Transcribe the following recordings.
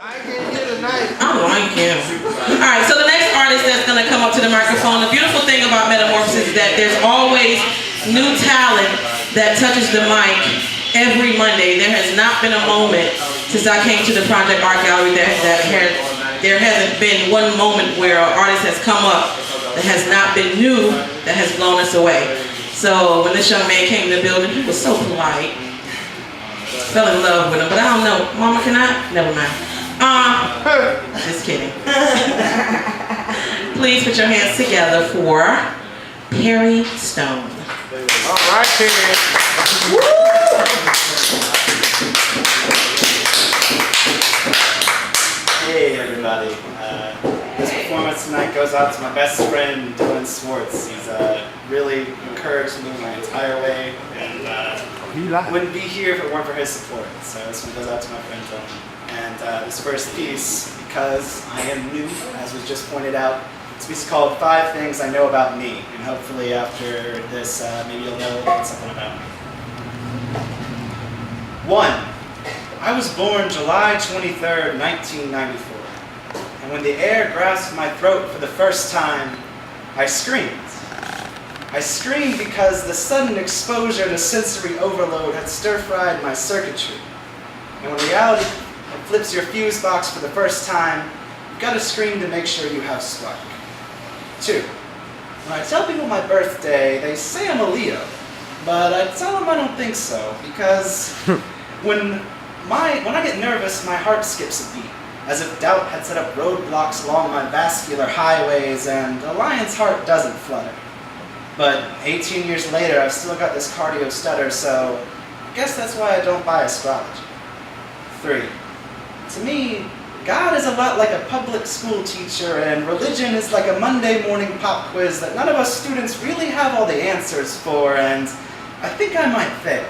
I can't hear tonight. I like him. Alright, so the next artist that's going to come up to the microphone, the beautiful thing about Metamorphosis is that there's always new talent that touches the mic every Monday. There has not been a moment since I came to the Project Art Gallery there hasn't been one moment where an artist has come up that has not been new, that has blown us away. So when this young man came in the building, he was so polite. Fell in love with him, but I don't know. Mama, can I? Never mind. Just kidding. Please put your hands together for Pary Stone. All right, Pary. Hey everybody, this performance tonight goes out to my best friend Dylan Swartz. He's really encouraged me my entire way, and wouldn't be here if it weren't for his support. So this one goes out to my friend Dylan. And this first piece, because I am new, as was just pointed out, this piece is called 5 Things I Know About Me, and hopefully after this maybe you'll know something about me. 1. I was born July 23rd, 1994, and when the air grasped my throat for the first time, I screamed. I screamed because the sudden exposure to sensory overload had stir-fried my circuitry. And when reality flips your fuse box for the first time, you've got to scream to make sure you have spark. 2. When I tell people my birthday, they say I'm a Leo, but I tell them I don't think so, because when I get nervous, my heart skips a beat, as if doubt had set up roadblocks along my vascular highways, and a lion's heart doesn't flutter. But 18 years later, I've still got this cardio stutter, so I guess that's why I don't buy astrology. 3. To me, God is a lot like a public school teacher, and religion is like a Monday morning pop quiz that none of us students really have all the answers for, and I think I might fail.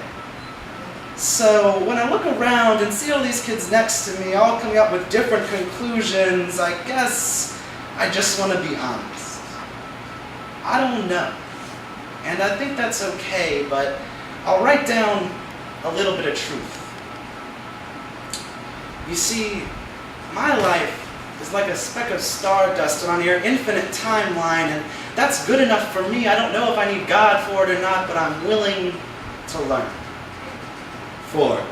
So when I look around and see all these kids next to me all coming up with different conclusions, I guess I just want to be honest. I don't know. And I think that's okay, but I'll write down a little bit of truth. You see, my life is like a speck of stardust on your infinite timeline, and that's good enough for me. I don't know if I need God for it or not, but I'm willing to learn. 4.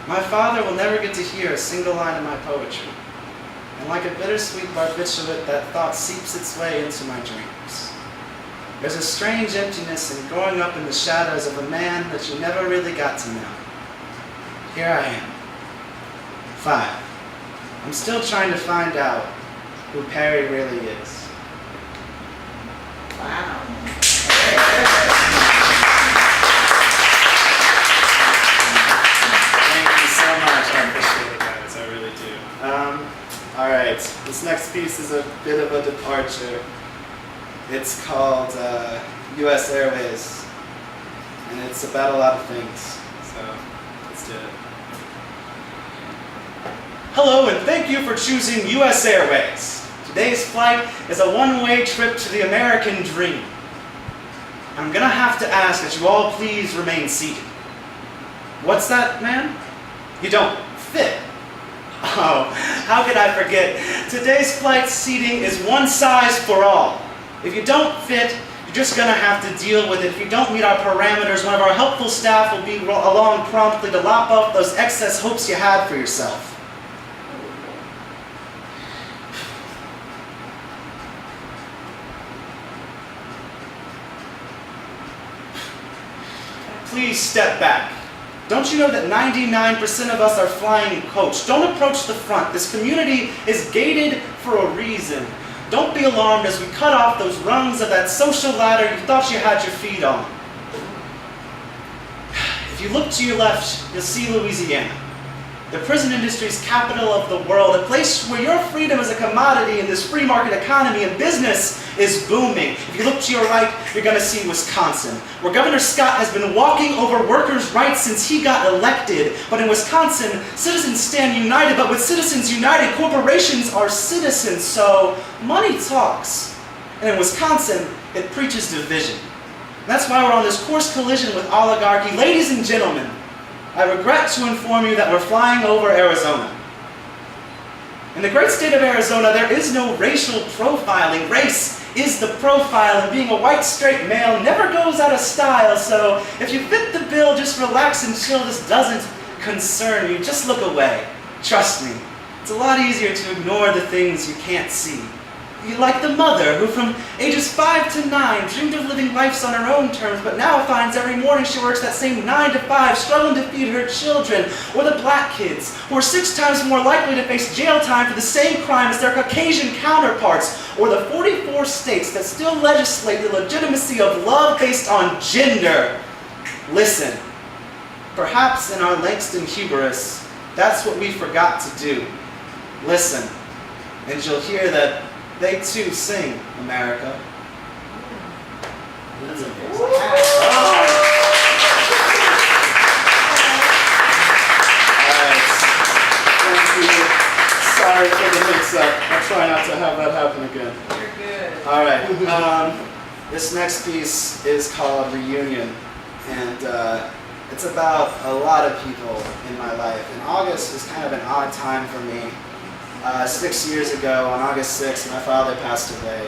My father will never get to hear a single line of my poetry. And like a bittersweet barbiturate, that thought seeps its way into my dreams. There's a strange emptiness in growing up in the shadows of a man that you never really got to know. Here I am. 5. I'm still trying to find out who Pary really is. Wow. Alright, this next piece is a bit of a departure. It's called US Airways, and it's about a lot of things, so let's do it. Hello, and thank you for choosing US Airways. Today's flight is a one-way trip to the American dream. I'm gonna have to ask that you all please remain seated. What's that, man? You don't fit. Oh, how could I forget? Today's flight seating is one size for all. If you don't fit, you're just going to have to deal with it. If you don't meet our parameters, one of our helpful staff will be along promptly to lop off those excess hopes you had for yourself. Please step back. Don't you know that 99% of us are flying coach? Don't approach the front. This community is gated for a reason. Don't be alarmed as we cut off those rungs of that social ladder you thought you had your feet on. If you look to your left, you'll see Louisiana, the prison industry's capital of the world, a place where your freedom is a commodity in this free market economy and business is booming. If you look to your right, you're going to see Wisconsin, where Governor Scott has been walking over workers' rights since he got elected. But in Wisconsin, citizens stand united, but with Citizens United, corporations are citizens, so money talks. And in Wisconsin, it preaches division. And that's why we're on this course collision with oligarchy. Ladies and gentlemen, I regret to inform you that we're flying over Arizona. In the great state of Arizona, there is no racial profiling. Race is the profile, and being a white straight male never goes out of style, so if you fit the bill, just relax and chill. This doesn't concern you. Just look away. Trust me. It's a lot easier to ignore the things you can't see. You're like the mother who from ages 5 to 9 dreamed of living lives on her own terms, but now finds every morning she works that same 9 to 5, struggling to feed her children. Or the black kids, who are 6 times more likely to face jail time for the same crime as their Caucasian counterparts. Or the 44 states that still legislate the legitimacy of love based on gender. Listen, perhaps in our Langston hubris, that's what we forgot to do. Listen, and you'll hear that they too sing, America. That's amazing. Alright. Thank you. Sorry for the mix-up. I'll try not to have that happen again. You're good. Alright. This next piece is called Reunion. And it's about a lot of people in my life. And August is kind of an odd time for me. 6 years ago, on August 6th, my father passed away.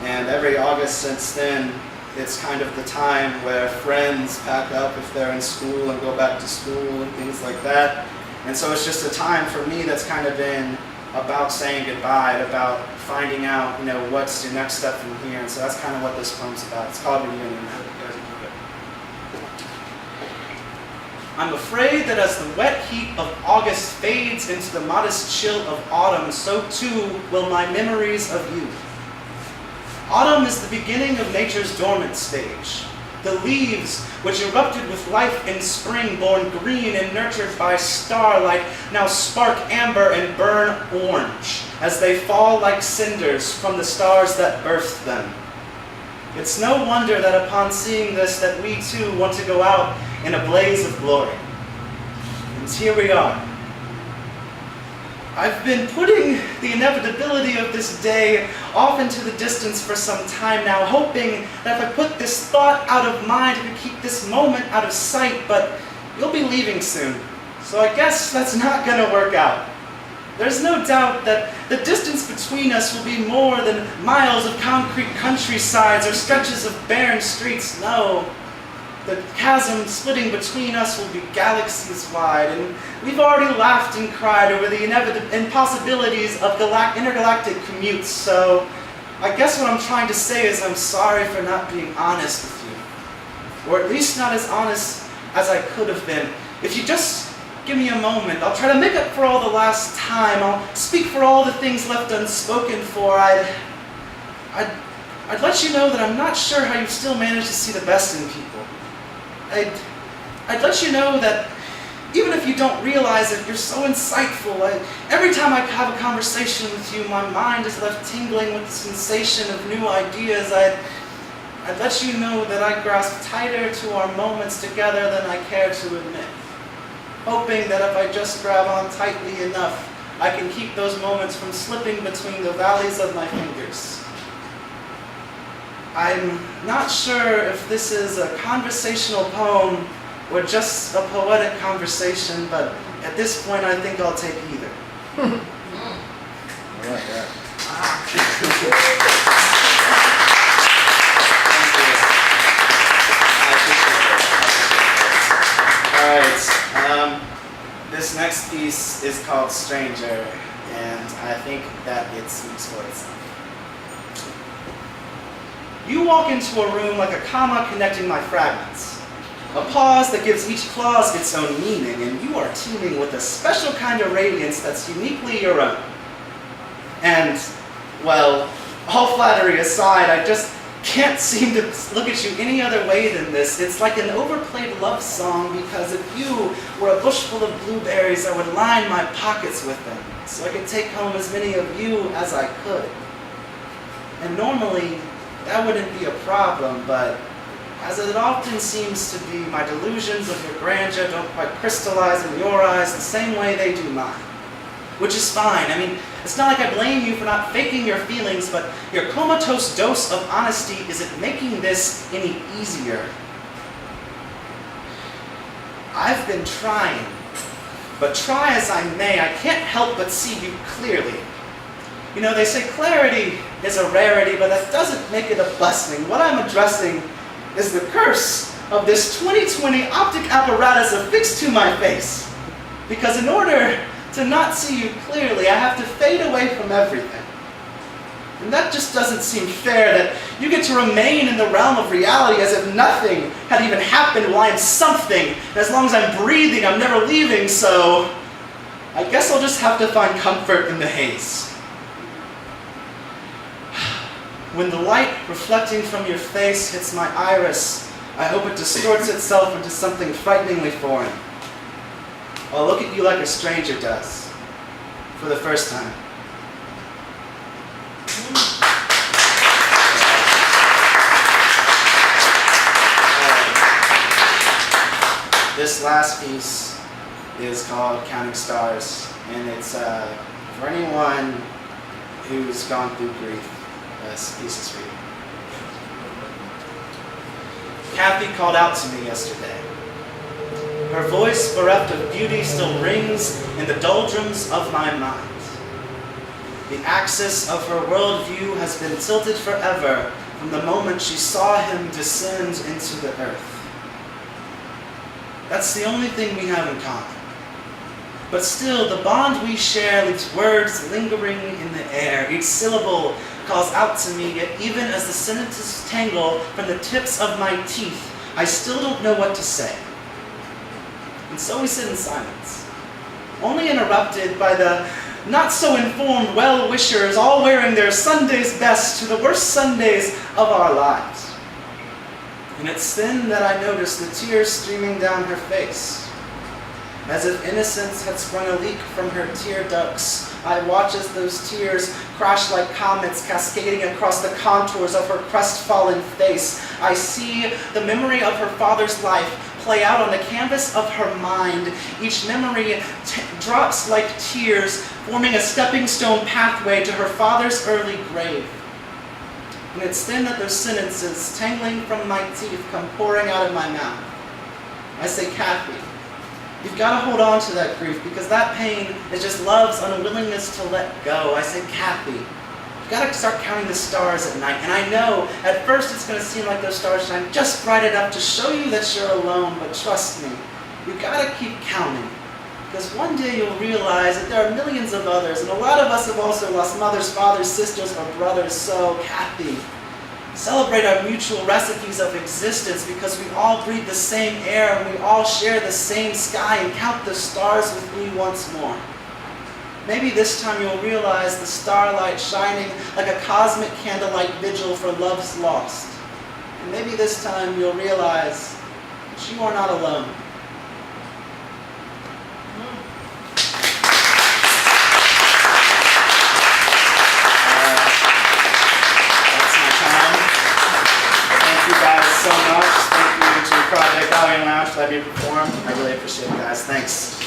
And every August since then, it's kind of the time where friends pack up if they're in school and go back to school and things like that. And so it's just a time for me that's kind of been about saying goodbye, about finding out, what's your next step from here. And so that's kind of what this poem's about. It's called Reunion. I hope you guys enjoy it. I'm afraid that as the wet heat of August fades into the modest chill of autumn, so too will my memories of you. Autumn is the beginning of nature's dormant stage. The leaves, which erupted with life in spring, born green and nurtured by starlight, now spark amber and burn orange, as they fall like cinders from the stars that birthed them. It's no wonder that upon seeing this, that we too want to go out in a blaze of glory. And here we are. I've been putting the inevitability of this day off into the distance for some time now, hoping that if I put this thought out of mind, I could keep this moment out of sight, but you'll be leaving soon. So I guess that's not going to work out. There's no doubt that the distance between us will be more than miles of concrete countrysides or stretches of barren streets. No. The chasm splitting between us will be galaxies wide, and we've already laughed and cried over the impossibilities of intergalactic commutes, so I guess what I'm trying to say is I'm sorry for not being honest with you. Or at least not as honest as I could have been. If you just give me a moment, I'll try to make up for all the last time. I'll speak for all the things left unspoken for. I'd let you know that I'm not sure how you still manage to see the best in people. I'd let you know that even if you don't realize it, you're so insightful. Every time I have a conversation with you, my mind is left tingling with the sensation of new ideas. I'd let you know that I grasp tighter to our moments together than I care to admit. Hoping that if I just grab on tightly enough, I can keep those moments from slipping between the valleys of my fingers. I'm not sure if this is a conversational poem or just a poetic conversation, but at this point I think I'll take either. I like that. Alright, this next piece is called Stranger, and I think that it speaks for itself. You walk into a room like a comma connecting my fragments. A pause that gives each clause its own meaning, and you are teeming with a special kind of radiance that's uniquely your own. And, well, all flattery aside, I just can't seem to look at you any other way than this. It's like an overplayed love song, because if you were a bush full of blueberries, I would line my pockets with them, so I could take home as many of you as I could. And normally, that wouldn't be a problem, but as it often seems to be, my delusions of your grandeur don't quite crystallize in your eyes the same way they do mine. Which is fine. I mean, it's not like I blame you for not faking your feelings, but your comatose dose of honesty isn't making this any easier. I've been trying, but try as I may, I can't help but see you clearly. You know, they say clarity is a rarity, but that doesn't make it a blessing. What I'm addressing is the curse of this 2020 optic apparatus affixed to my face. Because in order to not see you clearly, I have to fade away from everything. And that just doesn't seem fair, that you get to remain in the realm of reality as if nothing had even happened while I'm something. And as long as I'm breathing, I'm never leaving, so I guess I'll just have to find comfort in the haze. When the light reflecting from your face hits my iris, I hope it distorts itself into something frighteningly foreign. I'll look at you like a stranger does, for the first time. This last piece is called Counting Stars, and it's for anyone who's gone through grief. This piece is for you. Kathy called out to me yesterday. Her voice, bereft of beauty, still rings in the doldrums of my mind. The axis of her worldview has been tilted forever from the moment she saw him descend into the earth. That's the only thing we have in common. But still, the bond we share leaves words lingering in the air. Each syllable calls out to me, yet even as the sentences tangle from the tips of my teeth, I still don't know what to say. And so we sit in silence, only interrupted by the not-so-informed well-wishers, all wearing their Sunday's best to the worst Sundays of our lives. And it's then that I notice the tears streaming down her face. As if innocence had sprung a leak from her tear ducts, I watch as those tears crash like comets cascading across the contours of her crestfallen face. I see the memory of her father's life play out on the canvas of her mind. Each memory drops like tears, forming a stepping stone pathway to her father's early grave. And it's then that those sentences, tangling from my teeth, come pouring out of my mouth. I say, Kathy, you've got to hold on to that grief, because that pain is just love's unwillingness to let go. I say, Kathy, you've got to start counting the stars at night. And I know at first it's going to seem like those stars shine just bright enough to show you that you're alone, but trust me, you've got to keep counting. Because one day you'll realize that there are millions of others, and a lot of us have also lost mothers, fathers, sisters, or brothers. So, Kathy, celebrate our mutual recipes of existence, because we all breathe the same air and we all share the same sky, and count the stars with me once more. Maybe this time you'll realize the starlight shining like a cosmic candlelight vigil for love's lost. And maybe this time you'll realize that you are not alone. So much. Thank you to Project Pary and Lounge to let me perform. I really appreciate it, guys. Thanks.